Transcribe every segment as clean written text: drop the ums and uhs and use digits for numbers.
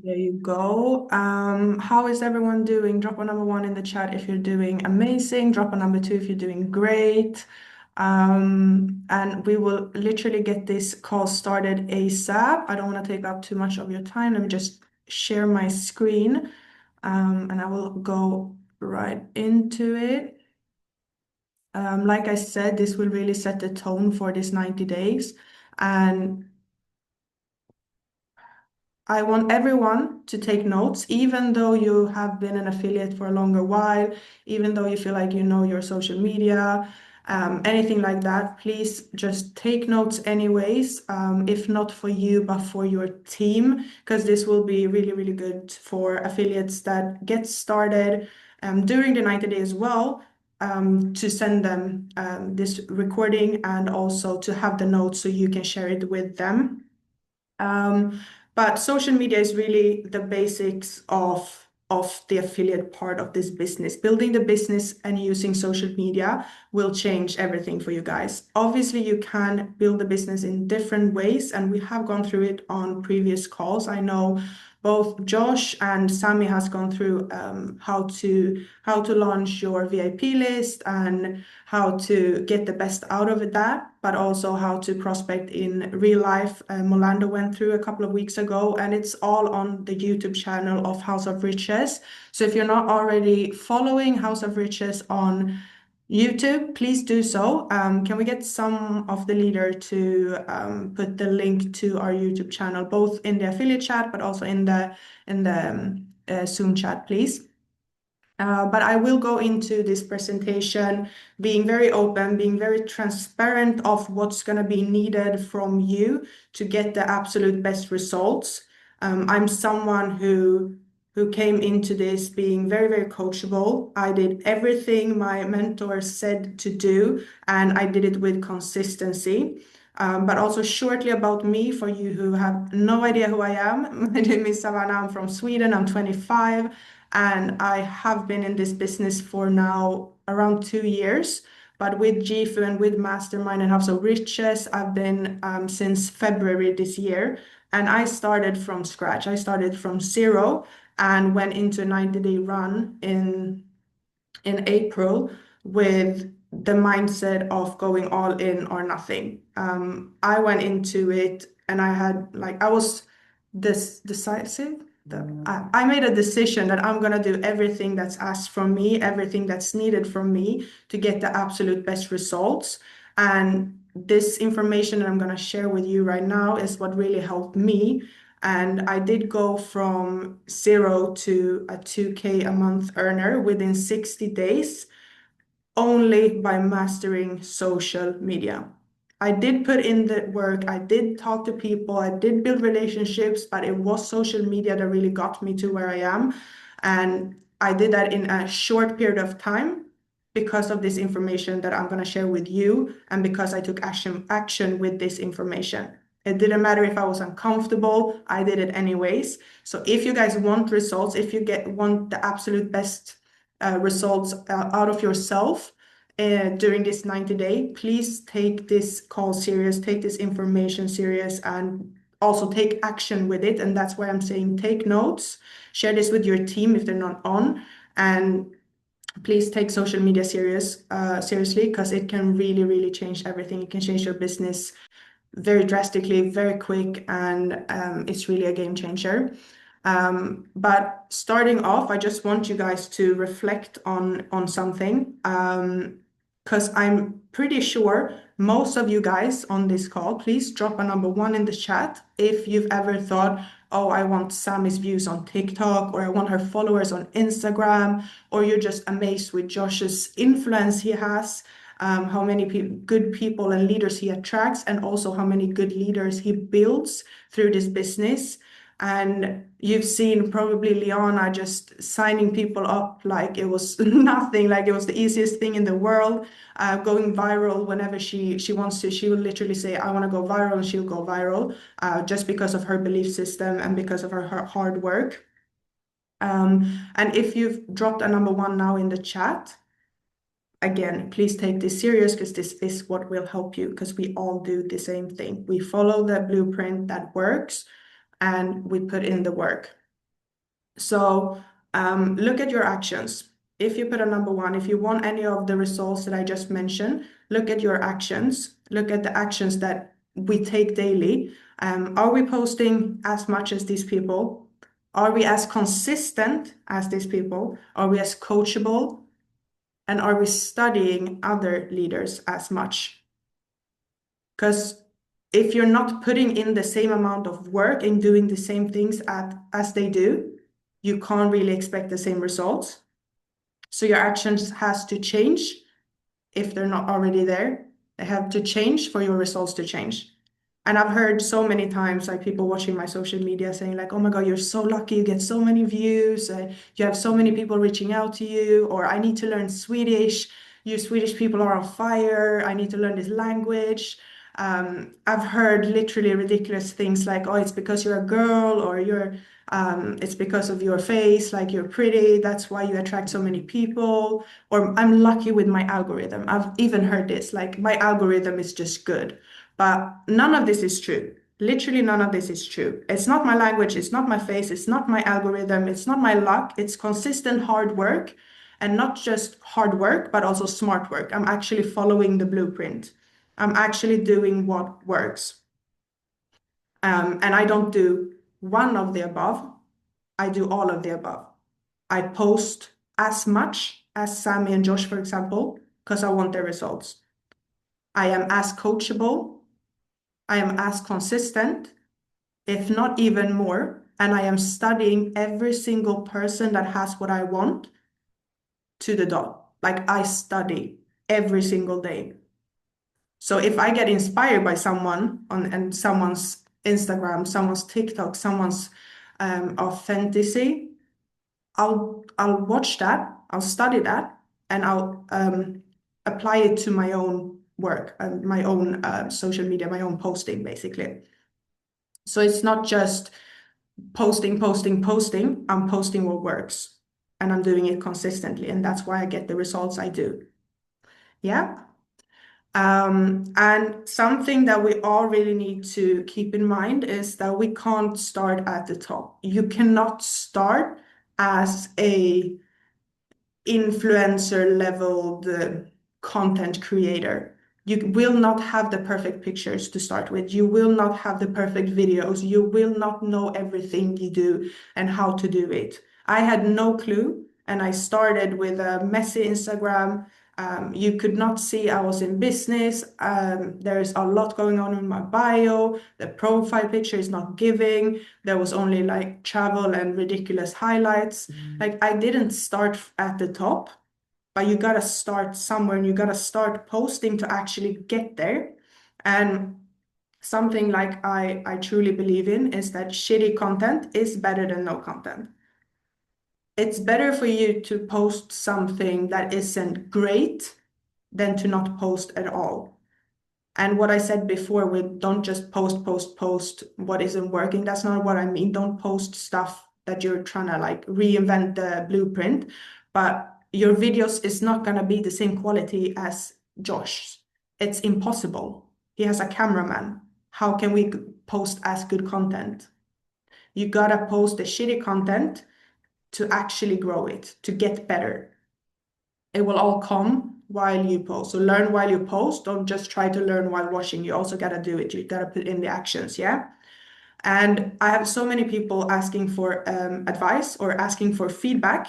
There you go. How is everyone doing? Drop a number one in the chat if you're doing amazing. Drop a number two if you're doing great. And we will literally get this call started ASAP. I don't want to take up too much of your time. Let me just share my screen, and I will go right into it. Like I said, this will really set the tone for this 90 days. And I want everyone to take notes, even though you have been an affiliate for a longer while, even though you feel like you know your social media, anything like that. Please just take notes anyways, if not for you, but for your team, because this will be really, really good for affiliates that get started during the 90 days as well. To send them this recording and also to have the notes so you can share it with them. Um, but social media is really the basics of the affiliate part of this business. Building the business and using social media will change everything for you guys. Obviously, you can build the business in different ways, and we have gone through it on previous calls. I know both Josh and Sami has gone through how to launch your VIP list and how to get the best out of that, but also how to prospect in real life. Molando went through a couple of weeks ago, and it's all on the YouTube channel of House of Riches. So if you're not already following House of Riches on YouTube, please do so. Can we get some of the leader to put the link to our YouTube channel, both in the affiliate chat, but also in the Zoom chat, please? But I will go into this presentation being very open, being very transparent of what's going to be needed from you to get the absolute best results. I'm someone who came into this being very, very coachable. I did everything my mentor said to do, and I did it with consistency. But also shortly about me, for you who have no idea who I am, my name is Savannah. I'm from Sweden. I'm 25. And I have been in this business for now around 2 years. But with GFU and with Mastermind and House of Riches, I've been since February this year. And I started from scratch. I started from zero and went into a 90-day run in April with the mindset of going all in or nothing. I went into it and I was this decisive. I made a decision that I'm gonna do everything that's asked from me, everything that's needed from me to get the absolute best results. And this information that I'm gonna share with you right now is what really helped me. And I did go from zero to a 2K a month earner within 60 days only by mastering social media. I did put in the work, I did talk to people, I did build relationships, but it was social media that really got me to where I am. And I did that in a short period of time because of this information that I'm going to share with you and because I took action with this information. It didn't matter if I was uncomfortable, I did it anyways. So if you guys want results, if you want the absolute best results out of yourself during this 90-day, please take this call serious, take this information serious, and also take action with it. And that's why I'm saying take notes, share this with your team if they're not on, and please take social media seriously, because it can really, really change everything. It can change your business very drastically, very quick, and it's really a game changer. But starting off, I just want you guys to reflect on something, because I'm pretty sure most of you guys on this call, please drop a number one in the chat if you've ever thought, oh, I want Sami's views on TikTok, or I want her followers on Instagram, or you're just amazed with Josh's influence he has, how many good people and leaders he attracts, and also how many good leaders he builds through this business. And you've seen probably Liana just signing people up like it was nothing, like it was the easiest thing in the world, going viral whenever she wants to. She will literally say, I want to go viral, and she'll go viral just because of her belief system and because of her hard work. And if you've dropped a number one now in the chat, again, please take this serious, because this is what will help you, because we all do the same thing. We follow the blueprint that works and we put in the work. So look at your actions. If you put a number one, if you want any of the results that I just mentioned, look at your actions. Look at the actions that we take daily. Are we posting as much as these people? Are we as consistent as these people? Are we as coachable? And are we studying other leaders as much? Because if you're not putting in the same amount of work and doing the same things as they do, you can't really expect the same results. So your actions has to change if they're not already there. They have to change for your results to change. And I've heard so many times, like people watching my social media saying like, oh my God, you're so lucky, you get so many views, you have so many people reaching out to you, or I need to learn Swedish. You Swedish people are on fire. I need to learn this language. I've heard literally ridiculous things like, oh, it's because you're a girl, or it's because of your face, like you're pretty, that's why you attract so many people, or I'm lucky with my algorithm. I've even heard this, like my algorithm is just good. But none of this is true. Literally, none of this is true. It's not my language, it's not my face, it's not my algorithm, it's not my luck. It's consistent hard work, and not just hard work, but also smart work. I'm actually following the blueprint. I'm actually doing what works. And I don't do one of the above, I do all of the above. I post as much as Sammy and Josh, for example, because I want their results. I am as coachable, I am as consistent, if not even more, and I am studying every single person that has what I want to the dot. Like I study every single day. So if I get inspired by someone on and someone's Instagram, someone's TikTok, someone's authenticity, I'll watch that, I'll study that, and I'll apply it to my own work and my own social media, my own posting, basically. So it's not just posting, posting, posting. I'm posting what works, and I'm doing it consistently, and that's why I get the results I do. Yeah. And something that we all really need to keep in mind is that we can't start at the top. You cannot start as a influencer level the content creator. You will not have the perfect pictures to start with. You will not have the perfect videos. You will not know everything you do and how to do it. I had no clue, and I started with a messy Instagram. You could not see I was in business. There's a lot going on in my bio. The profile picture is not giving. There was only like travel and ridiculous highlights. Like I didn't start at the top, but you gotta start somewhere and you gotta start posting to actually get there. And something like I truly believe in is that shitty content is better than no content. It's better for you to post something that isn't great than to not post at all. And what I said before with don't just post what isn't working. That's not what I mean. Don't post stuff that you're trying to like reinvent the blueprint, but your videos is not going to be the same quality as Josh's. It's impossible. He has a cameraman. How can we post as good content? You gotta post the shitty content to actually grow it, to get better. It will all come while you post. So learn while you post. Don't just try to learn while watching. You also got to do it. You got to put in the actions. Yeah. And I have so many people asking for advice or asking for feedback.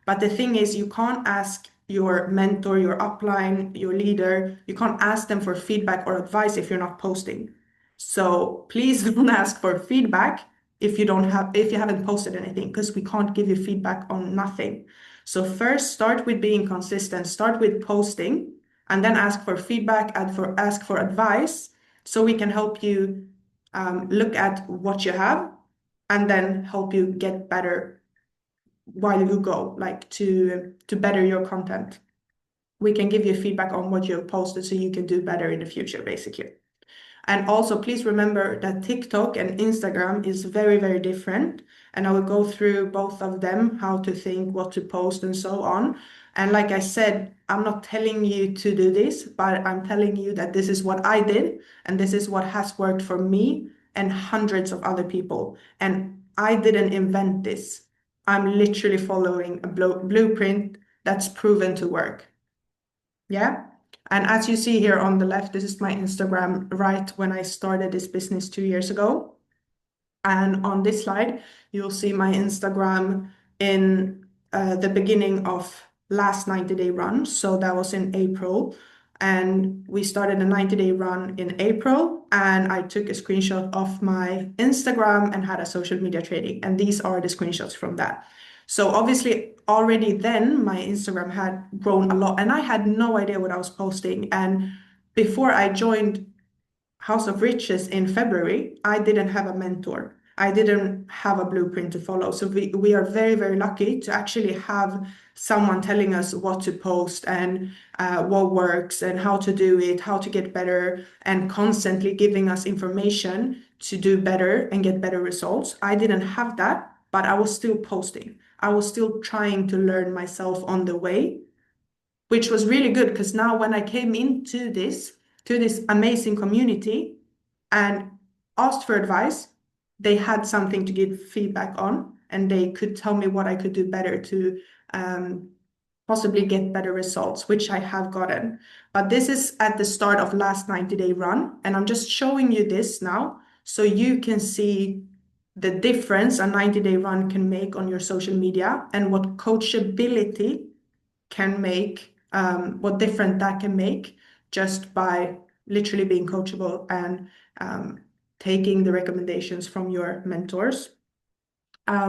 But the thing is, you can't ask your mentor, your upline, your leader, you can't ask them for feedback or advice if you're not posting. So please don't ask for feedback if you haven't posted anything, because we can't give you feedback on nothing. So first start with being consistent, start with posting, and then ask for feedback and ask for advice so we can help you look at what you have and then help you get better while you go, like to better your content. We can give you feedback on what you've posted so you can do better in the future, basically. And also, please remember that TikTok and Instagram is very, very different. And I will go through both of them, how to think, what to post, and so on. And like I said, I'm not telling you to do this, but I'm telling you that this is what I did, and this is what has worked for me and hundreds of other people. And I didn't invent this. I'm literally following a blueprint that's proven to work. Yeah. And as you see here on the left, this is my Instagram right when I started this business 2 years ago. And on this slide, you'll see my Instagram in the beginning of last 90-day run. So that was in April. And we started a 90-day run in April. And I took a screenshot of my Instagram and had a social media trading. And these are the screenshots from that. So obviously, already then my Instagram had grown a lot, and I had no idea what I was posting. And before I joined House of Riches in February, I didn't have a mentor. I didn't have a blueprint to follow. So we are very, very lucky to actually have someone telling us what to post and what works and how to do it, how to get better, and constantly giving us information to do better and get better results. I didn't have that, but I was still posting. I was still trying to learn myself on the way, which was really good because now when I came into this, to this amazing community and asked for advice, they had something to give feedback on, and they could tell me what I could do better to possibly get better results, which I have gotten. But this is at the start of last 90-day run, and I'm just showing you this now so you can see the difference a 90-day run can make on your social media and what coachability can make, what different that can make just by literally being coachable and taking the recommendations from your mentors.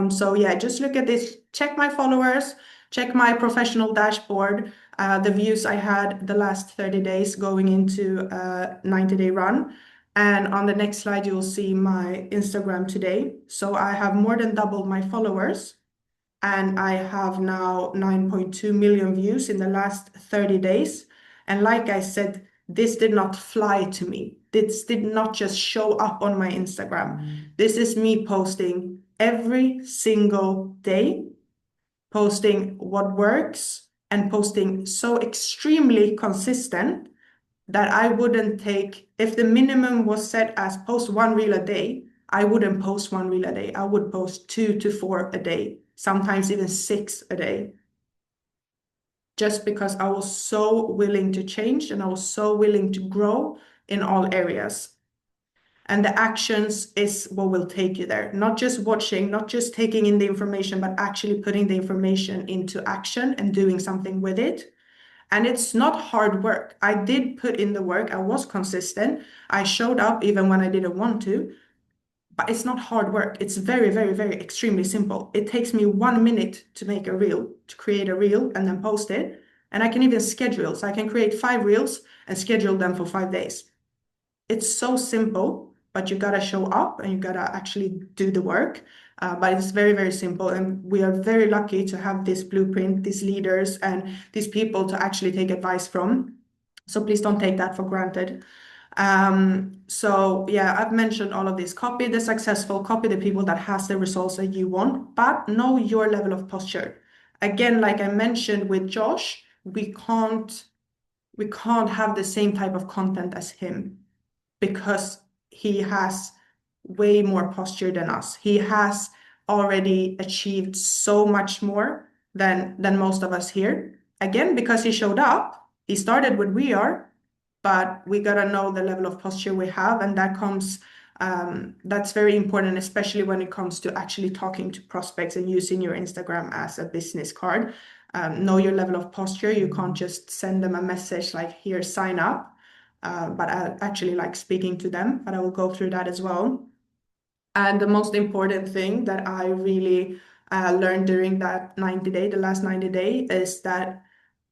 So yeah, just look at this, check my followers, check my professional dashboard, the views I had the last 30 days going into a 90-day run. And on the next slide, you'll see my Instagram today. So I have more than doubled my followers, and I have now 9.2 million views in the last 30 days. And like I said, this did not fly to me. This did not just show up on my Instagram. This is me posting every single day, posting what works and posting so extremely consistent that I wouldn't take, if the minimum was set as post one reel a day, I wouldn't post one reel a day. I would post 2 to 4 a day, sometimes even 6 a day. Just because I was so willing to change and I was so willing to grow in all areas. And the actions is what will take you there. Not just watching, not just taking in the information, but actually putting the information into action and doing something with it. And it's not hard work. I did put in the work. I was consistent. I showed up even when I didn't want to, but it's not hard work. It's very, very, very extremely simple. It takes me 1 minute to make a reel, to create a reel and then post it. And I can even schedule. So I can create 5 reels and schedule them for 5 days. It's so simple, but you gotta show up and you gotta actually do the work. But it's very, very simple. And we are very lucky to have this blueprint, these leaders, and these people to actually take advice from. So please don't take that for granted. So yeah, I've mentioned all of this. Copy the successful, copy the people that has the results that you want, but know your level of posture. Again, like I mentioned with Josh, we can't have the same type of content as him because he has way more posture than us. He has already achieved so much more than most of us here. Again, because he showed up, he started what we are, but we gotta know the level of posture we have, and that comes. That's very important, especially when it comes to actually talking to prospects and using your Instagram as a business card. Know your level of posture. You can't just send them a message like, here, sign up. But I actually like speaking to them, but I will go through that as well. And the most important thing that I really learned during that 90-day, the last 90-day, is that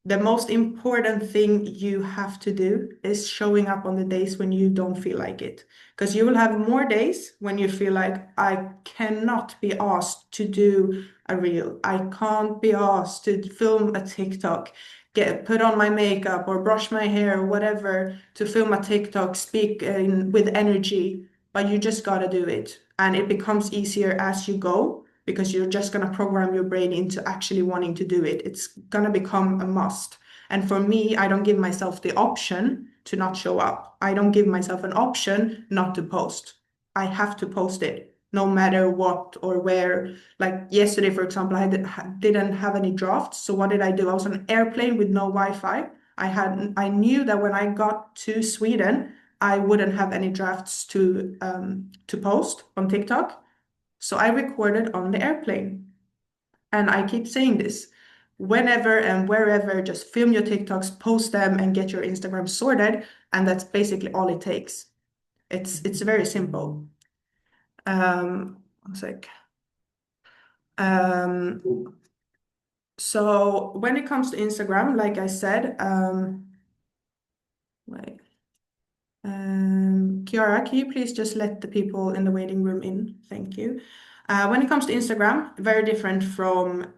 the most important thing you have to do is showing up on the days when you don't feel like it. Because you will have more days when you feel like, I cannot be asked to do a reel. I can't be asked to film a TikTok, put on my makeup or brush my hair or whatever, to film a TikTok, speak with energy, but you just gotta do it. And it becomes easier as you go, because you're just going to program your brain into actually wanting to do it. It's going to become a must. And for me, I don't give myself the option to not show up. I don't give myself an option not to post. I have to post it. no matter what or where. Like yesterday, for example, didn't have any drafts. So what did I do? I was on an airplane with no Wi-Fi. I knew that when I got to Sweden, I wouldn't have any drafts to post on TikTok. So I recorded on the airplane. And I keep saying this. Whenever and wherever, just film your TikToks, post them, and get your Instagram sorted. And that's basically all it takes. It's very simple. One sec. So when it comes to Instagram, like I said, wait. Kiara, can you please just let the people in the waiting room in? Thank you. When it comes to Instagram, very different from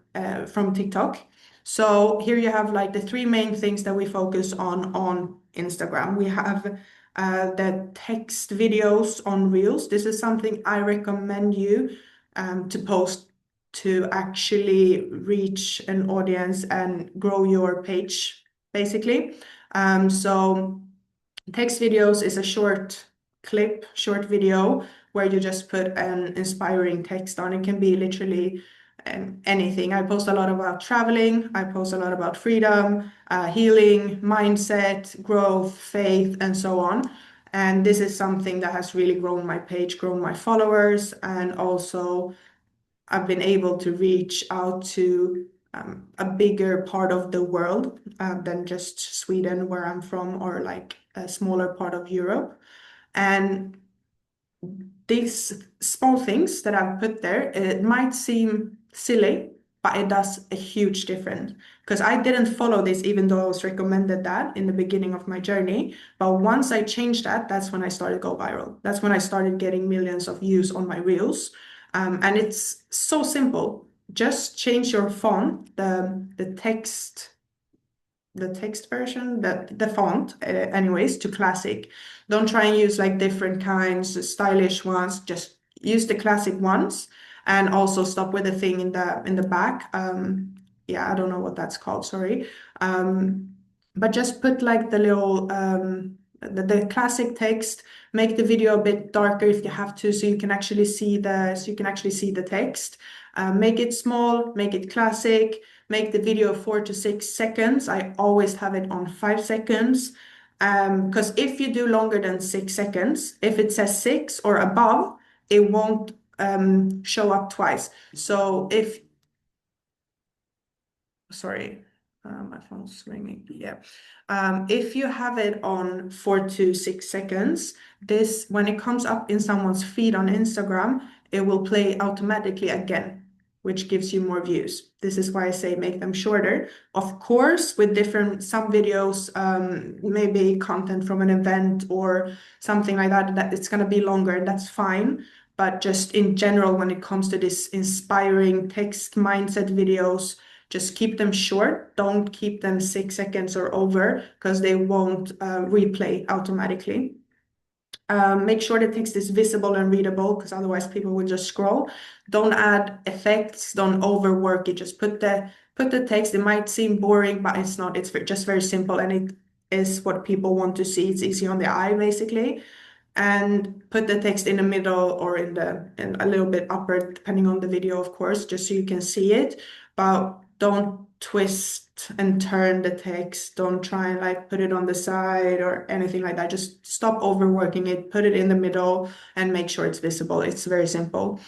TikTok. So here you have like the three main things that we focus on Instagram. We have the text videos on Reels. This is something I recommend you to post to actually reach an audience and grow your page, basically. So text videos is a short clip, short video where you just put an inspiring text on. It can be literally anything. I post a lot about traveling. I post a lot about freedom, healing, mindset, growth, faith, and so on. And this is something that has really grown my page, grown my followers, and also I've been able to reach out to a bigger part of the world than just Sweden, where I'm from, or like a smaller part of Europe. And these small things that I've put there, it might seem silly, but it does a huge difference. Because I didn't follow this, even though I was recommended that in the beginning of my journey. But once I changed that, that's when I started go viral. That's when I started getting millions of views on my reels. And it's so simple. Just change your font, the text version, the font, anyways, to classic. Don't try and use like different kinds, stylish ones. Just use the classic ones, and also stop with the thing in the back. Yeah, I don't know what that's called. Sorry. But just put like the little the classic text. Make the video a bit darker if you have to, so you can actually see the text. Make it small, make it classic. Make the video 4 to 6 seconds. I always have it on 5 seconds. Because if you do longer than 6 seconds, if it says 6 or above, it won't show up twice. So sorry, my phone's ringing. Yeah. If you have it on 4 to 6 seconds, when it comes up in someone's feed on Instagram, it will play automatically again, which gives you more views. This is why I say make them shorter. Of course, with some videos, maybe content from an event or something like that it's gonna be longer, and that's fine. But just in general, when it comes to this inspiring text mindset videos, just keep them short. Don't keep them 6 seconds or over, because they won't replay automatically. Make sure the text is visible and readable, because otherwise people will just scroll. Don't add effects, don't overwork it. Just put the text. It might seem boring, but it's not. It's just very simple, and it is what people want to see. It's easy on the eye, basically. And put the text in the middle or in a little bit upper, depending on the video, of course, just so you can see it. But don't twist and turn the text. Don't try and like put it on the side or anything like that. Just stop overworking it, put it in the middle, and make sure it's visible. It's very simple.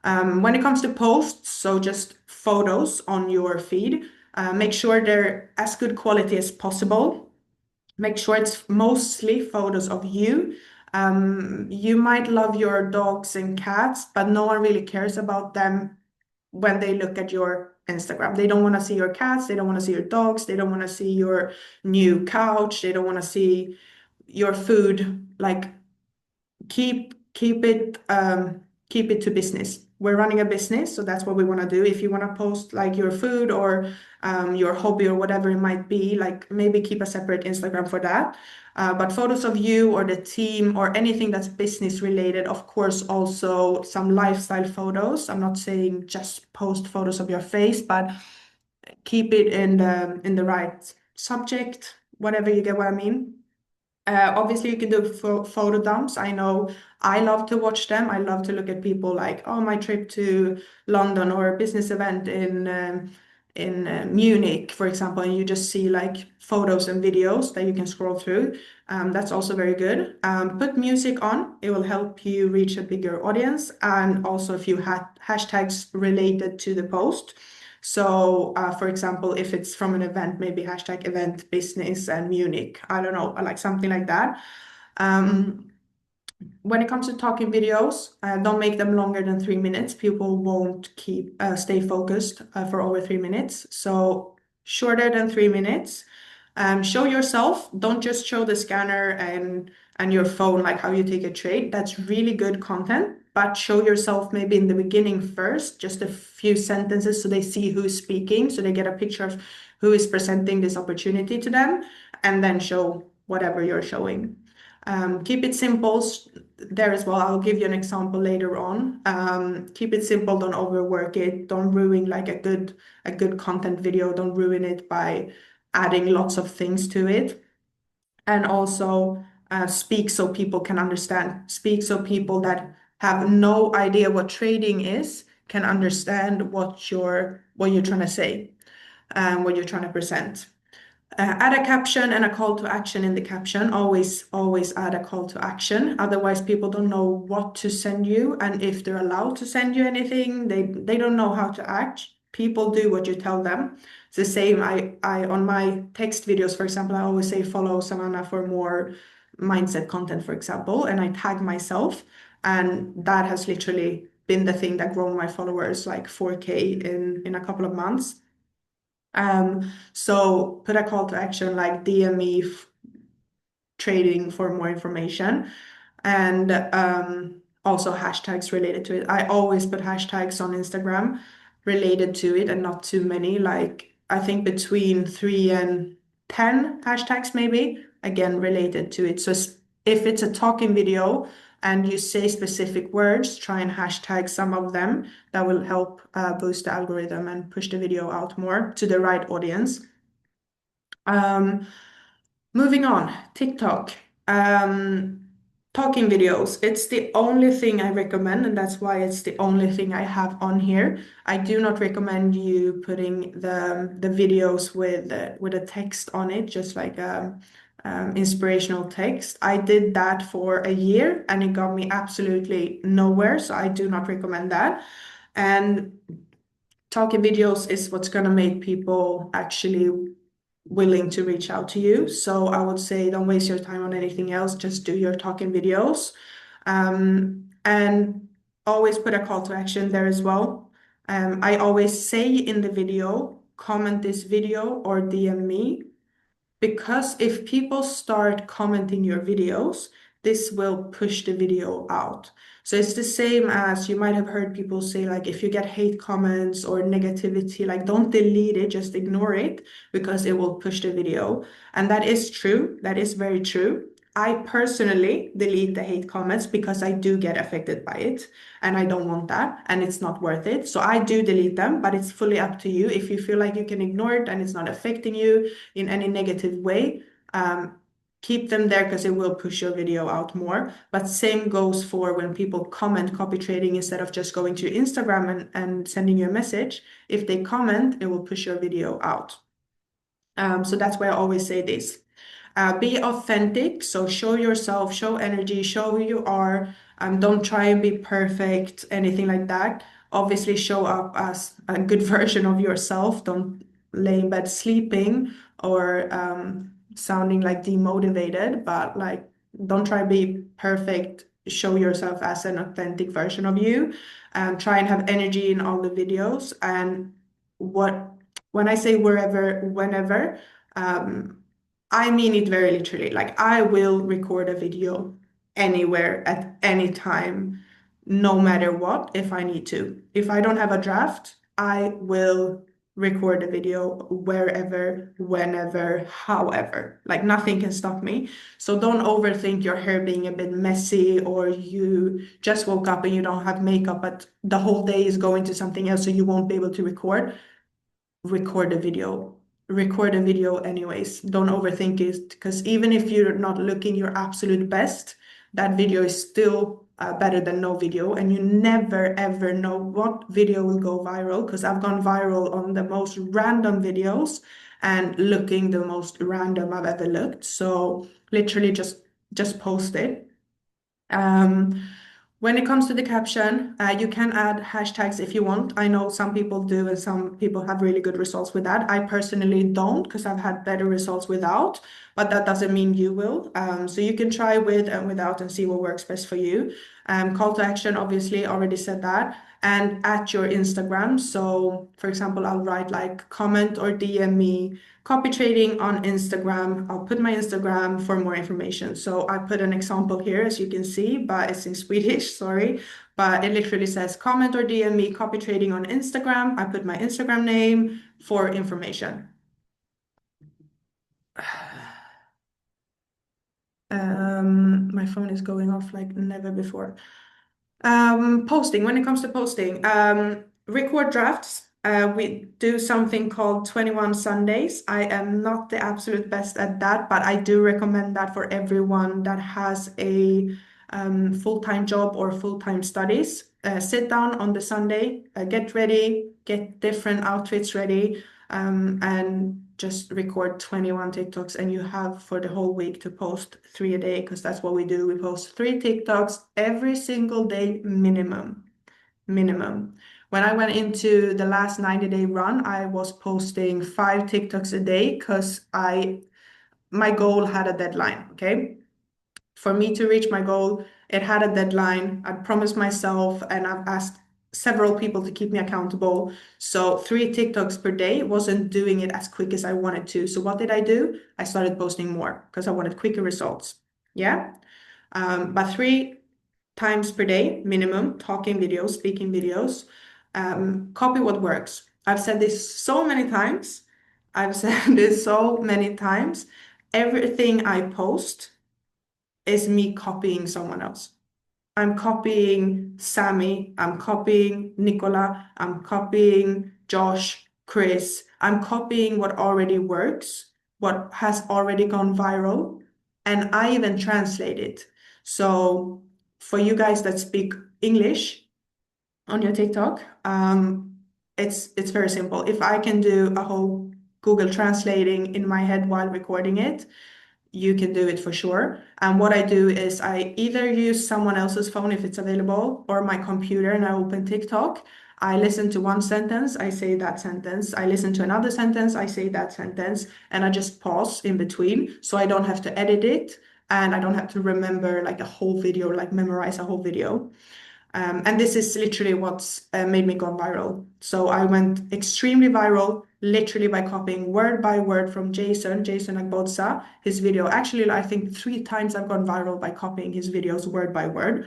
When it comes to posts, so just photos on your feed, make sure they're as good quality as possible. Make sure it's mostly photos of you. You might love your dogs and cats, but no one really cares about them when they look at your Instagram. They don't want to see your cats, they don't want to see your dogs, they don't want to see your new couch, they don't want to see your food. Like keep it to business. We're running a business, so that's what we want to do. If you want to post like your food or your hobby or whatever it might be, like maybe keep a separate Instagram for that. But photos of you or the team or anything that's business related, of course, also some lifestyle photos. I'm not saying just post photos of your face, but keep it in the right subject, whatever, you get what I mean. Obviously, you can do photo dumps. I know I love to watch them. I love to look at people like, oh, my trip to London or a business event in Munich, for example, and you just see like photos and videos that you can scroll through. That's also very good. Put music on. It will help you reach a bigger audience, and also a few hashtags related to the post. So, for example, if it's from an event, maybe hashtag event business and Munich, I don't know, like something like that. Um, when it comes to talking videos, don't make them longer than 3 minutes. People won't stay focused for over 3 minutes. So shorter than 3 minutes. Show yourself. Don't just show the scanner and your phone, like how you take a trade. That's really good content, but show yourself maybe in the beginning first, just a few sentences so they see who's speaking, so they get a picture of who is presenting this opportunity to them, and then show whatever you're showing. Keep it simple there as well. I'll give you an example later on. Keep it simple, don't overwork it, don't ruin like a good content video, don't ruin it by adding lots of things to it. And also speak so people can understand. Speak so people that have no idea what trading is can understand what you're trying to say, what you're trying to present. Add a caption and a call to action in the caption. Always add a call to action. Otherwise, people don't know what to send you, and if they're allowed to send you anything, they don't know how to act. People do what you tell them. It's the same. I on my text videos, for example, I always say follow Savannah for more mindset content, for example, and I tag myself, and that has literally been the thing that grown my followers like 4K in a couple of months. So put a call to action like DM me trading for more information, and also hashtags related to it. I always put hashtags on Instagram related to it and not too many, like I think between 3 and 10 hashtags maybe, again related to it. So if it's a talking video and you say specific words, try and hashtag some of them. That will help boost the algorithm and push the video out more to the right audience. Um, Moving on, TikTok. Um, Talking videos. It's the only thing I recommend, and that's why it's the only thing I have on here. I do not recommend you putting the videos with a text on it, just like inspirational text. I did that for a year and it got me absolutely nowhere, so I do not recommend that. And talking videos is what's going to make people actually willing to reach out to you. So I would say don't waste your time on anything else, just do your talking videos. And always put a call to action there as well. I always say in the video, comment this video or DM me, because if people start commenting your videos, this will push the video out. So it's the same as you might have heard people say, like, if you get hate comments or negativity, like, don't delete it, just ignore it because it will push the video. And that is true. That is very true. I personally delete the hate comments because I do get affected by it and I don't want that and it's not worth it. So I do delete them, but it's fully up to you. If you feel like you can ignore it and it's not affecting you in any negative way, keep them there because it will push your video out more. But same goes for when people comment copy trading instead of just going to Instagram and sending you a message. If they comment, it will push your video out. So that's why I always say this. Be authentic. So show yourself, show energy, show who you are. Don't try and be perfect, anything like that. Obviously, show up as a good version of yourself. Don't lay in bed sleeping or sounding like demotivated, but like don't try to be perfect. Show yourself as an authentic version of you. Try and have energy in all the videos. And what when I say whenever, um, I mean it very literally. Like I will record a video anywhere at any time, no matter what, if I need to. If I don't have a draft, I will record a video wherever, whenever, however. Like nothing can stop me. So don't overthink your hair being a bit messy or you just woke up and you don't have makeup, but the whole day is going to something else, so you won't be able to record. Record a video record a video anyways. Don't overthink it, because even if you're not looking your absolute best, that video is still better than no video. And you never ever know what video will go viral, because I've gone viral on the most random videos and looking the most random I've ever looked. So literally just post it. Um, when it comes to the caption, you can add hashtags if you want. I know some people do, and some people have really good results with that. I personally don't, because I've had better results without, but that doesn't mean you will. So you can try with and without and see what works best for you. Call to action, obviously, already said that. And at your Instagram. So, for example, I'll write like comment or DM me copy trading on Instagram. I'll put my Instagram for more information. So I put an example here, as you can see, but it's in Swedish, sorry. But it literally says comment or DM me copy trading on Instagram. I put my Instagram name for information. My phone is going off like never before. Posting, when it comes to posting, record drafts. We do something called 21 Sundays. I am not the absolute best at that, but I do recommend that for everyone that has a full-time job or full-time studies. Sit down on the Sunday, get ready, get different outfits ready, and just record 21 TikToks, and you have for the whole week to post 3 a day, because that's what we do. We post 3 TikToks every single day minimum. Minimum. When I went into the last 90-day run, I was posting 5 TikToks a day because my goal had a deadline, okay? For me to reach my goal, it had a deadline. I promised myself, and I've asked several people to keep me accountable. So 3 TikToks per day wasn't doing it as quick as I wanted to. So what did I do? I started posting more because I wanted quicker results. Yeah. But 3 times per day, minimum, talking videos, speaking videos, copy what works. I've said this so many times. I've said this so many times. Everything I post is me copying someone else. I'm copying Sammy, I'm copying Nicola, I'm copying Josh, Chris. I'm copying what already works, what has already gone viral, and I even translate it. So for you guys that speak English on your TikTok, it's very simple. If I can do a whole Google translating in my head while recording it, you can do it for sure. And what I do is I either use someone else's phone if it's available, or my computer, and I open TikTok. I listen to one sentence, I say that sentence. I listen to another sentence, I say that sentence, and I just pause in between so I don't have to edit it, and I don't have to remember like a whole video, like memorize a whole video. And this is literally what's made me go viral. So I went extremely viral, literally by copying word by word from Jason Agbodza, his video. Actually, I think 3 times I've gone viral by copying his videos word by word.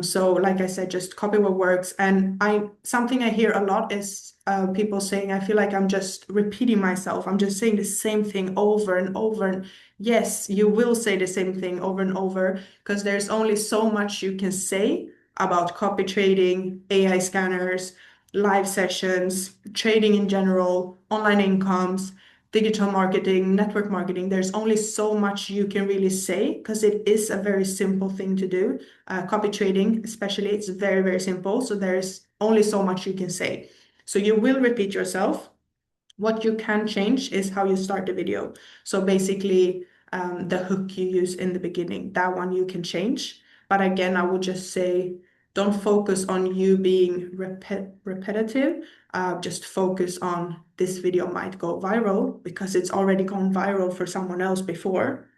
So like I said, just copy what works. And something I hear a lot is people saying, I feel like I'm just repeating myself. I'm just saying the same thing over and over. And yes, you will say the same thing over and over, because there's only so much you can say about copy trading, AI scanners, live sessions, trading in general, online incomes, digital marketing, network marketing. There's only so much you can really say, because it is a very simple thing to do. Copy trading, especially, it's very, very simple. So there's only so much you can say. So you will repeat yourself. What you can change is how you start the video. So basically, the hook you use in the beginning, that one you can change. But again, I would just say, don't focus on you being repetitive. Just focus on this video might go viral because it's already gone viral for someone else before,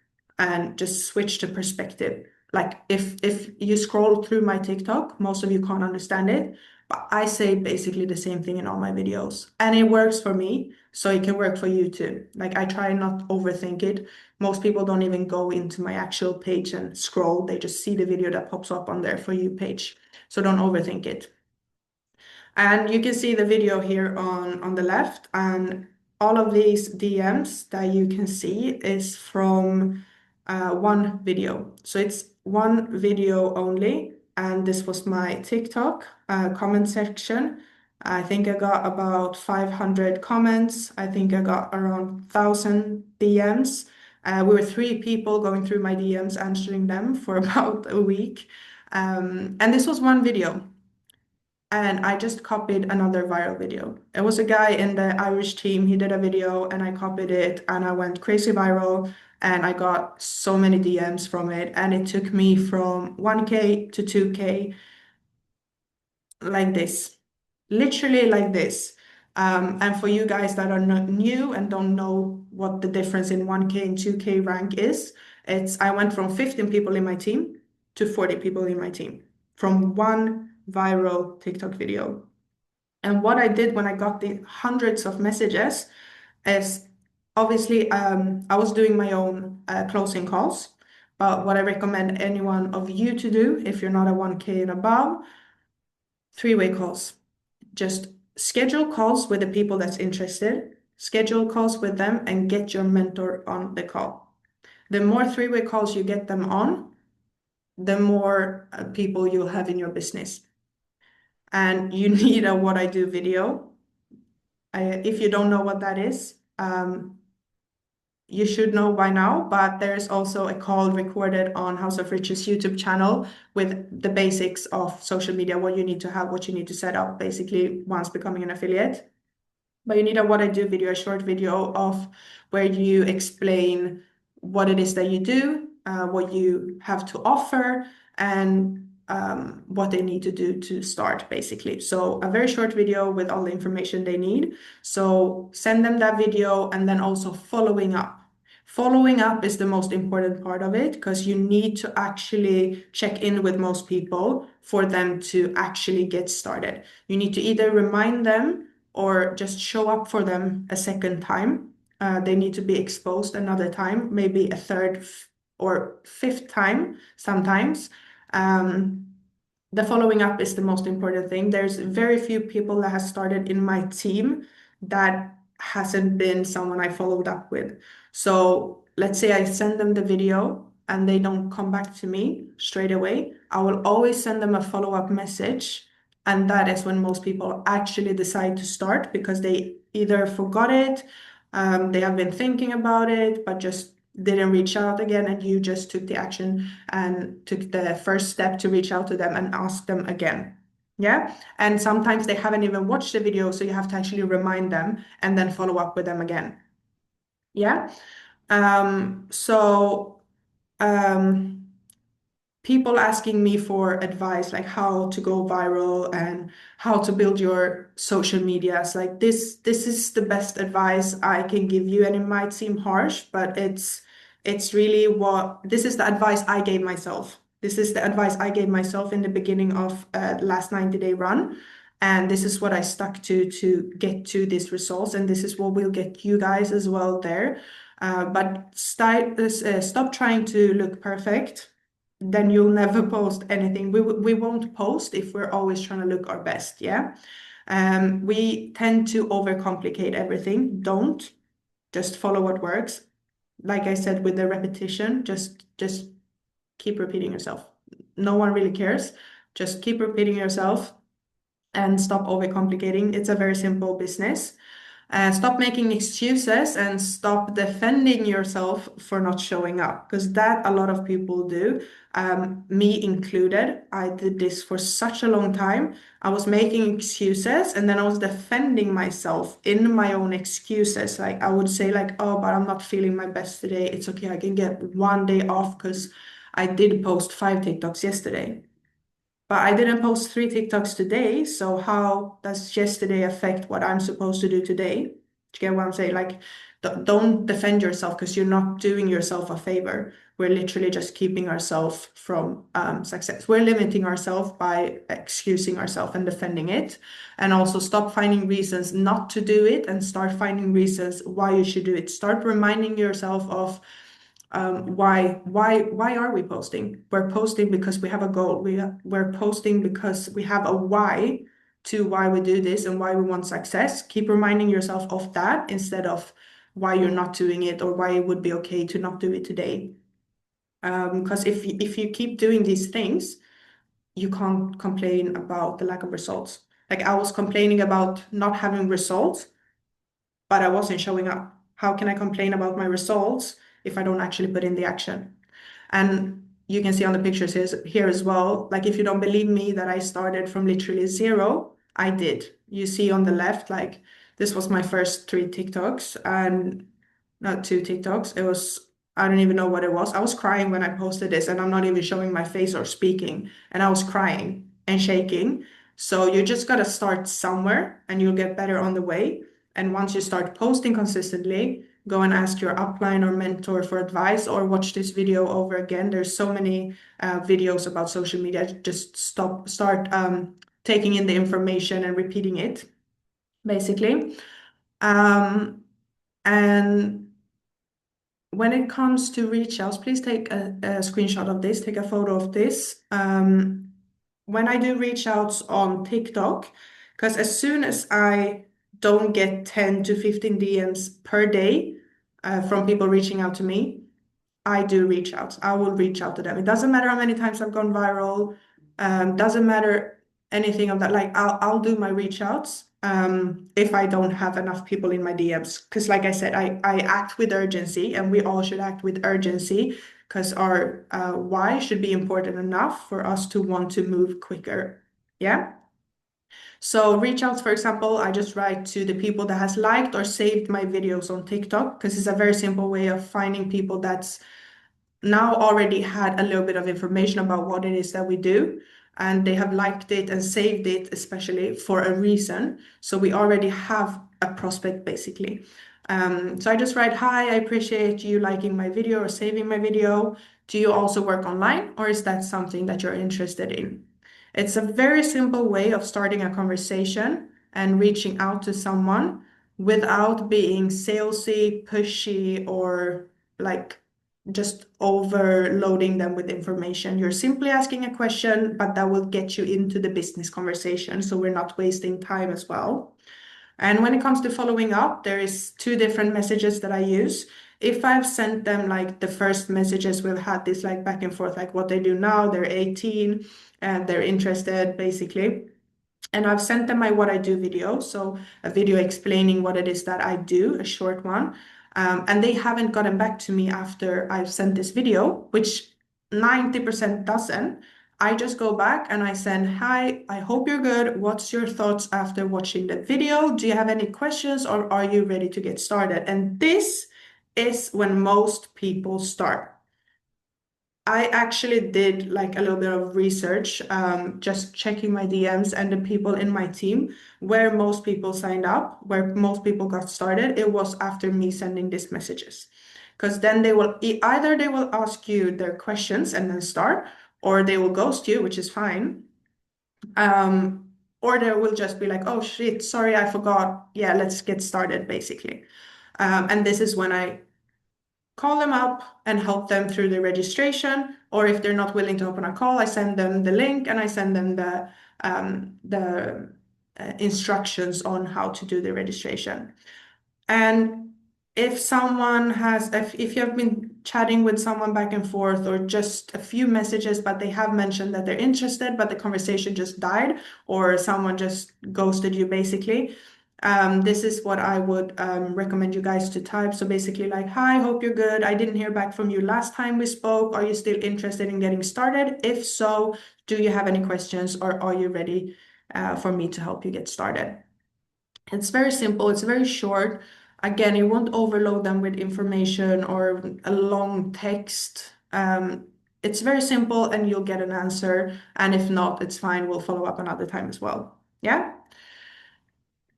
and just switch the perspective. Like if you scroll through my TikTok, most of you can't understand it, but I say basically the same thing in all my videos, and it works for me, so it can work for you too. Like, I try not overthink it. Most people don't even go into my actual page and scroll. They just see the video that pops up on their For You page. So don't overthink it. And you can see the video here on the left, and all of these DMs that you can see is from one video. So it's one video only, and this was my TikTok comment section. I think I got about 500 comments. I think I got around 1,000 DMs. We were three people going through my DMs, answering them for about a week. And this was one video. And I just copied another viral video. It was a guy in the Irish team. He did a video and I copied it and I went crazy viral and I got so many DMs from it. And it took me from 1K to 2K like this, literally like this. And for you guys that are not new and don't know what the difference in 1K and 2K rank is, I went from 15 people in my team to 40 people in my team from one viral TikTok video. And what I did when I got the hundreds of messages is obviously I was doing my own closing calls. But what I recommend anyone of you to do, if you're not a 1K and above, three-way calls. Just schedule calls with the people that's interested, schedule calls with them, and get your mentor on the call. The more three-way calls you get them on, the more people you'll have in your business. And you need a what I do video. If you don't know what that is, you should know by now, but there's also a call recorded on House of Riches YouTube channel with the basics of social media, what you need to have, what you need to set up, basically once becoming an affiliate. But you need a what I do video, a short video of where you explain what it is that you do, what you have to offer, and what they need to do to start, basically. So a very short video with all the information they need. So send them that video and then also following up. Following up is the most important part of it because you need to actually check in with most people for them to actually get started. You need to either remind them or just show up for them a second time. They need to be exposed another time, maybe a third or fifth time sometimes. The following up is the most important thing. There's very few people that have started in my team that hasn't been someone I followed up with. So let's say I send them the video and they don't come back to me straight away. I will always send them a follow-up message. And that is when most people actually decide to start because they either forgot it, they have been thinking about it, but just didn't reach out again, and you just took the action and took the first step to reach out to them and ask them again. Yeah. And sometimes they haven't even watched the video, so you have to actually remind them and then follow up with them again. Yeah. So people asking me for advice, like how to go viral and how to build your social medias. Like this is the best advice I can give you. And it might seem harsh, but it's really this is the advice I gave myself. This is the advice I gave myself in the beginning of the last 90-day run. And this is what I stuck to get to these results. And this is what will get you guys as well there. But stop trying to look perfect, then you'll never post anything. We won't post if we're always trying to look our best, yeah? We tend to overcomplicate everything. Don't. Just follow what works. Like I said, with the repetition, just keep repeating yourself. No one really cares. Just keep repeating yourself and stop overcomplicating. It's a very simple business. Stop making excuses and stop defending yourself for not showing up, because that a lot of people do, me included. I did this for such a long time. I was making excuses and then I was defending myself in my own excuses. Like I would say like, oh, but I'm not feeling my best today. It's okay. I can get one day off because I did post 5 TikToks yesterday. But I didn't post 3 TikToks today, so how does yesterday affect what I'm supposed to do today? Do you get what I'm saying? Like, don't defend yourself because you're not doing yourself a favor. We're literally just keeping ourselves from success. We're limiting ourselves by excusing ourselves and defending it. And also stop finding reasons not to do it and start finding reasons why you should do it. Start reminding yourself of why are we posting? We're posting because we have a goal. We're posting because we have a why to why we do this and why we want success. Keep reminding yourself of that instead of why you're not doing it or why it would be okay to not do it today. Because if you keep doing these things, you can't complain about the lack of results. Like I was complaining about not having results, but I wasn't showing up. How can I complain about my results if I don't actually put in the action? And you can see on the pictures here as well, like if you don't believe me that I started from literally zero, I did. You see on the left, like this was my first three TikToks and not two TikToks. It was, I don't even know what it was. I was crying when I posted this, and I'm not even showing my face or speaking. And I was crying and shaking. So you just got to start somewhere and you'll get better on the way. And once you start posting consistently, go and ask your upline or mentor for advice or watch this video over again. There's so many videos about social media. Just start taking in the information and repeating it, basically. And when it comes to reach outs, please take a screenshot of this, take a photo of this. When I do reach outs on TikTok, because as soon as I don't get 10 to 15 DMs per day from people reaching out to me, I do reach out. I will reach out to them. It doesn't matter how many times I've gone viral. Doesn't matter anything of that. Like I'll do my reach outs if I don't have enough people in my DMs. Because like I said, I act with urgency, and we all should act with urgency because our why should be important enough for us to want to move quicker. Yeah. So reach outs, for example, I just write to the people that has liked or saved my videos on TikTok because it's a very simple way of finding people that's now already had a little bit of information about what it is that we do, and they have liked it and saved it especially for a reason. So we already have a prospect basically. So I just write, hi, I appreciate you liking my video or saving my video. Do you also work online, or is that something that you're interested in? It's a very simple way of starting a conversation and reaching out to someone without being salesy, pushy, or like just overloading them with information. You're simply asking a question, but that will get you into the business conversation. So we're not wasting time as well. And when it comes to following up, there is two different messages that I use. If I've sent them like the first messages, we've had this like back and forth, like what they do now, they're 18 and they're interested basically. And I've sent them my what I do video, so a video explaining what it is that I do, a short one. And they haven't gotten back to me after I've sent this video, which 90% doesn't. I just go back and I send, hi, I hope you're good. What's your thoughts after watching the video? Do you have any questions, or are you ready to get started? And this is when most people start. I actually did like a little bit of research, just checking my DMs and the people in my team, where most people signed up, where most people got started. It was after me sending these messages. Because then they will either they will ask you their questions and then start, or they will ghost you, which is fine. Or they will just be like, oh shit, sorry, I forgot. Yeah, let's get started, basically. And this is when I call them up and help them through the registration. Or if they're not willing to open a call, I send them the link and I send them the instructions on how to do the registration. And if you have been chatting with someone back and forth or just a few messages, but they have mentioned that they're interested, but the conversation just died, or someone just ghosted you basically, this is what I would recommend you guys to type. So basically like, hi, hope you're good. I didn't hear back from you last time we spoke. Are you still interested in getting started? If so, do you have any questions, or are you ready for me to help you get started? It's very simple. It's very short. Again, you won't overload them with information or a long text. It's very simple and you'll get an answer. And if not, it's fine. We'll follow up another time as well. Yeah.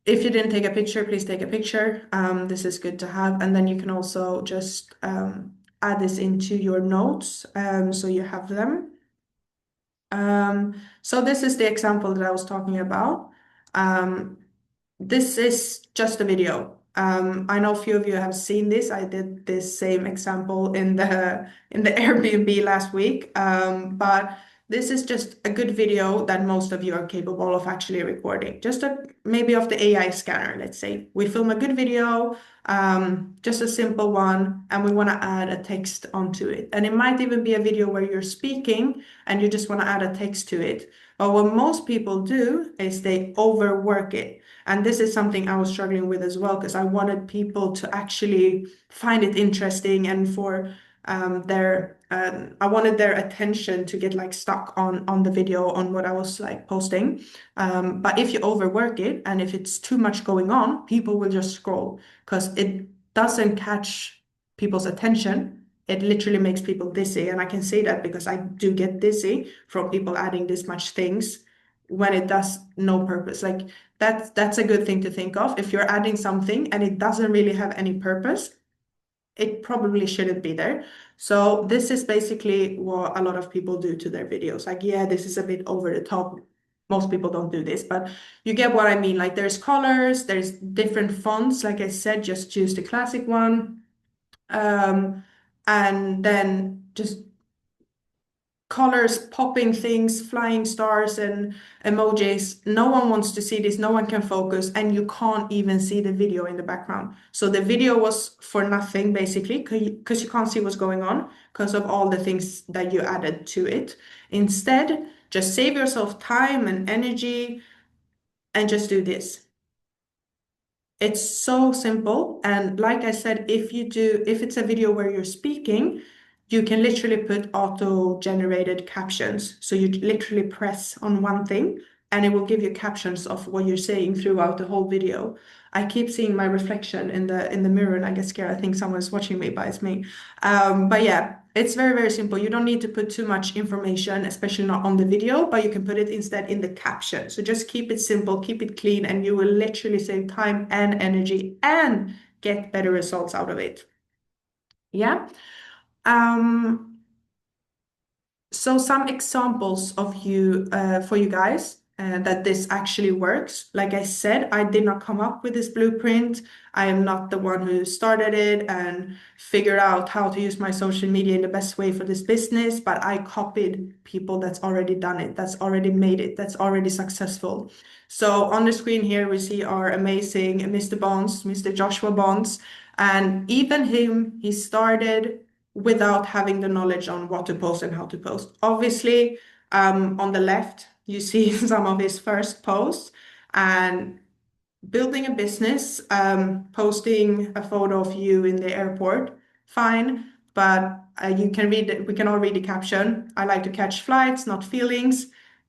If you didn't take a picture, please take a picture. This is good to have. And then you can also just add this into your notes so you have them. So this is the example that I was talking about. This is just a video. I know a few of you have seen this. I did this same example in the Airbnb last week. But this is just a good video that most of you are capable of actually recording. Just maybe of the AI scanner, let's say. We film a good video, just a simple one, and we want to add a text onto it. And it might even be a video where you're speaking and you just want to add a text to it. But what most people do is they overwork it. And this is something I was struggling with as well, because I wanted people to actually find it interesting and for I wanted their attention to get like stuck on the video, on what I was like posting. But if you overwork it and if it's too much going on, people will just scroll because it doesn't catch people's attention. It literally makes people dizzy. And I can say that because I do get dizzy from people adding this much things when it does no purpose. Like that's a good thing to think of. If you're adding something and it doesn't really have any purpose, it probably shouldn't be there. So this is basically what a lot of people do to their videos. Like, yeah, this is a bit over the top. Most people don't do this, but you get what I mean. Like there's colors, there's different fonts. Like I said, just choose the classic one. And then just colors, popping things, flying stars, and emojis. No one wants to see this, no one can focus, and you can't even see the video in the background. So the video was for nothing, basically, because you can't see what's going on because of all the things that you added to it. Instead, just save yourself time and energy and just do this. It's so simple. And like I said, if it's a video where you're speaking, you can literally put auto-generated captions. So you literally press on one thing and it will give you captions of what you're saying throughout the whole video. I keep seeing my reflection in the mirror and I get scared. I think someone's watching me, but it's me. But yeah, it's very, very simple. You don't need to put too much information, especially not on the video, but you can put it instead in the caption. So just keep it simple, keep it clean, and you will literally save time and energy and get better results out of it. Yeah. So some examples of for you guys that this actually works. Like I said, I did not come up with this blueprint. I am not the one who started it and figured out how to use my social media in the best way for this business, but I copied people that's already done it, that's already made it, that's already successful. So on the screen here, we see our amazing Mr. Bonds, Mr. Joshua Bonds, and even him, he started without having the knowledge on what to post and how to post. Obviously, on the left, you see some of his first posts and building a business, posting a photo of you in the airport, fine, but you can read it, we can all read the caption. I like to catch flights, not feelings.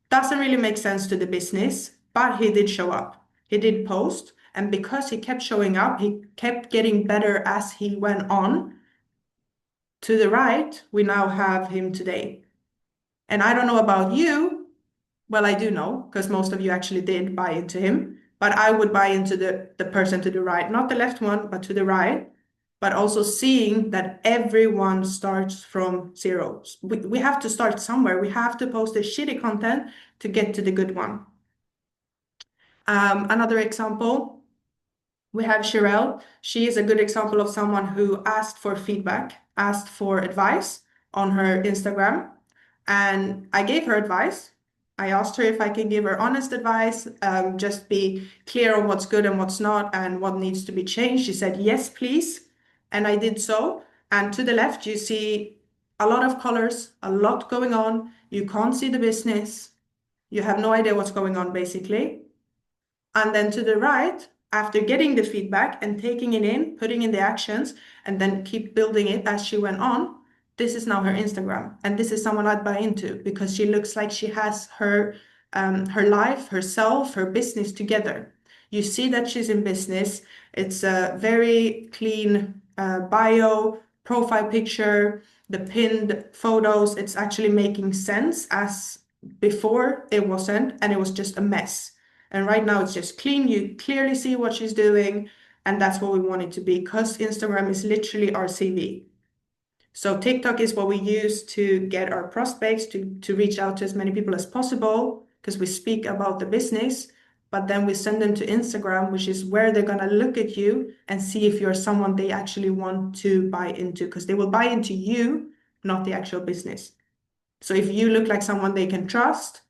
Doesn't really make sense to the business, but he did show up. He did post, and because he kept showing up, he kept getting better as he went on. To the right, we now have him today. And I don't know about you. Well, I do know because most of you actually did buy into him, but I would buy into the person to the right, not the left one, but to the right. But also seeing that everyone starts from zero. We have to start somewhere. We have to post the shitty content to get to the good one. Another example, we have Sherelle. She is a good example of someone who asked for feedback, asked for advice on her Instagram. And I gave her advice. I asked her if I can give her honest advice, just be clear on what's good and what's not and what needs to be changed. She said, yes, please. And I did so. And to the left, you see a lot of colors, a lot going on. You can't see the business. You have no idea what's going on, basically. And then to the right, after getting the feedback and taking it in, putting in the actions, and then keep building it as she went on, this is now her Instagram. And this is someone I'd buy into because she looks like she has her life, herself, her business together. You see that she's in business. It's a very clean bio, profile picture, the pinned photos. It's actually making sense, as before it wasn't, and it was just a mess. And right now it's just clean. You clearly see what she's doing. And that's what we want it to be because Instagram is literally our CV. So TikTok is what we use to get our prospects to reach out to as many people as possible because we speak about the business, but then we send them to Instagram, which is where they're going to look at you and see if you're someone they actually want to buy into because they will buy into you, not the actual business. So if you look like someone they can trust,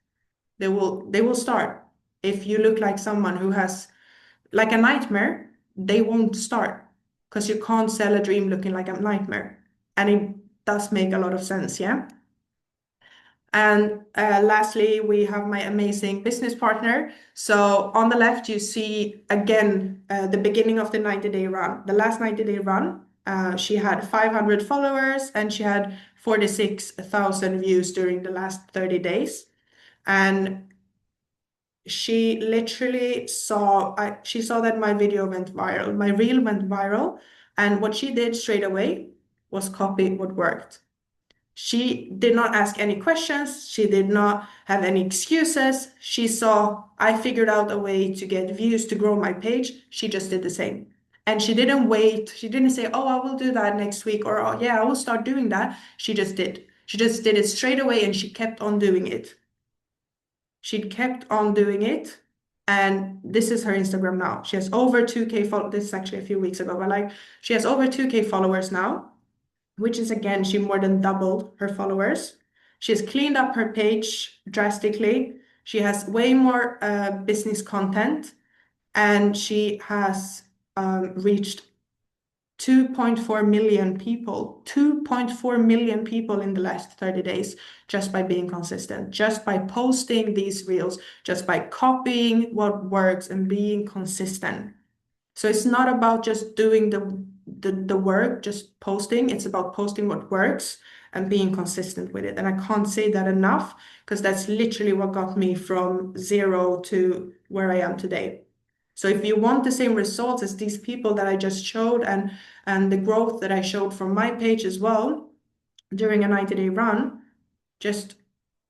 they will start. If you look like someone who has like a nightmare, they won't start because you can't sell a dream looking like a nightmare. And it does make a lot of sense, yeah? And lastly, we have my amazing business partner. So on the left, you see again the beginning of the 90-day run. The last 90-day run, she had 500 followers and she had 46,000 views during the last 30 days. And she literally she saw that my video went viral, my reel went viral, and what she did straight away was copy what worked. She did not ask any questions. She did not have any excuses. She saw I figured out a way to get views to grow my page. She just did the same. And she didn't wait. She didn't say, oh, I will do that next week, or oh, yeah, I will start doing that. She just did. She just did it straight away and she kept on doing it. She kept on doing it. And this is her Instagram now. She has over 2K followers. This is actually a few weeks ago, but like she has over 2K followers now, which is again, she more than doubled her followers. She has cleaned up her page drastically. She has way more business content, and she has reached 2.4 million people, 2.4 million people in the last 30 days just by being consistent, just by posting these reels, just by copying what works and being consistent. So it's not about just doing the work, just posting. It's about posting what works and being consistent with it. And I can't say that enough because that's literally what got me from zero to where I am today. So if you want the same results as these people that I just showed and the growth that I showed from my page as well during a 90-day run, just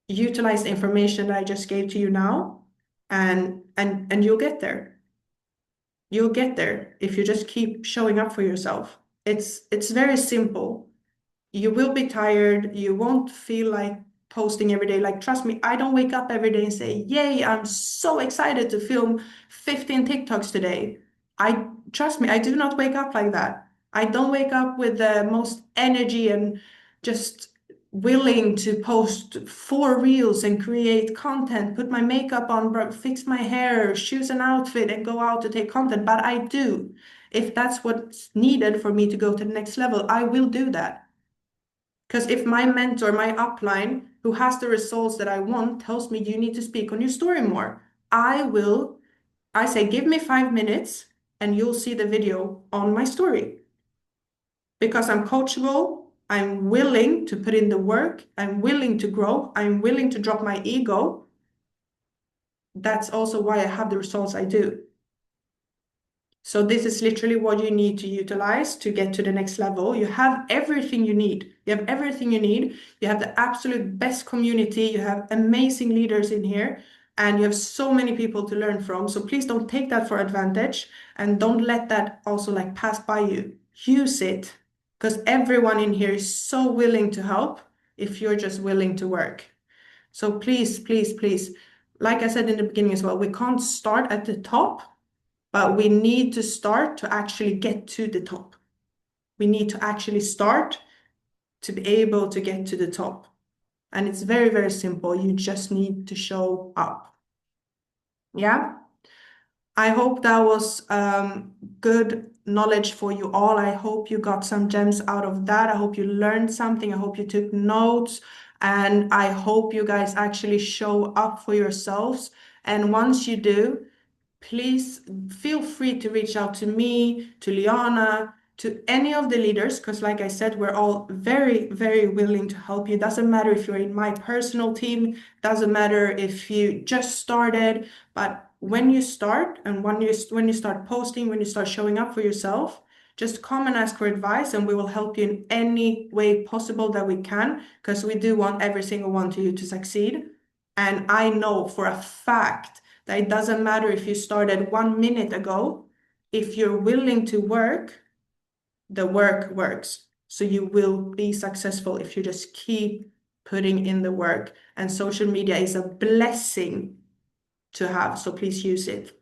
utilize the information that I just gave to you now and you'll get there. You'll get there if you just keep showing up for yourself. It's very simple. You will be tired. You won't feel like posting every day. Like, trust me, I don't wake up every day and say, yay, I'm so excited to film 15 TikToks today. I trust me, I do not wake up like that. I don't wake up with the most energy and just willing to post 4 reels and create content, put my makeup on, fix my hair, choose an outfit, and go out to take content. But I do. If that's what's needed for me to go to the next level, I will do that. Because if my mentor, my upline, who has the results that I want, tells me you need to speak on your story more, I say, give me 5 minutes and you'll see the video on my story. Because I'm coachable, I'm willing to put in the work, I'm willing to grow, I'm willing to drop my ego. That's also why I have the results I do. So this is literally what you need to utilize to get to the next level. You have everything you need. You have everything you need. You have the absolute best community. You have amazing leaders in here, and you have so many people to learn from. So please don't take that for advantage and don't let that also like pass by you. Use it because everyone in here is so willing to help if you're just willing to work. So please, please, please, like I said in the beginning as well, we can't start at the top, but we need to start to actually get to the top. We need to actually start to be able to get to the top. And it's very, very simple. You just need to show up. Yeah. I hope that was good knowledge for you all. I hope you got some gems out of that. I hope you learned something. I hope you took notes. And I hope you guys actually show up for yourselves. And once you do, please feel free to reach out to me, to Liana, to any of the leaders, because like I said, we're all very, very willing to help you. Doesn't matter if you're in my personal team, doesn't matter if you just started, but when you start and when you start posting, when you start showing up for yourself, just come and ask for advice and we will help you in any way possible that we can, because we do want every single one of you to succeed. And I know for a fact that it doesn't matter if you started 1 minute ago, if you're willing to work, the work works. So you will be successful if you just keep putting in the work. And social media is a blessing to have, so please use it.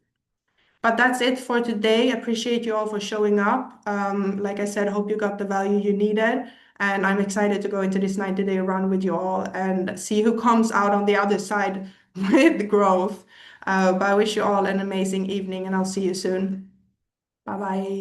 But that's it for today. Appreciate you all for showing up. Like I said, hope you got the value you needed. And I'm excited to go into this 90-day run with you all and see who comes out on the other side with growth. But I wish you all an amazing evening, and I'll see you soon. Bye bye.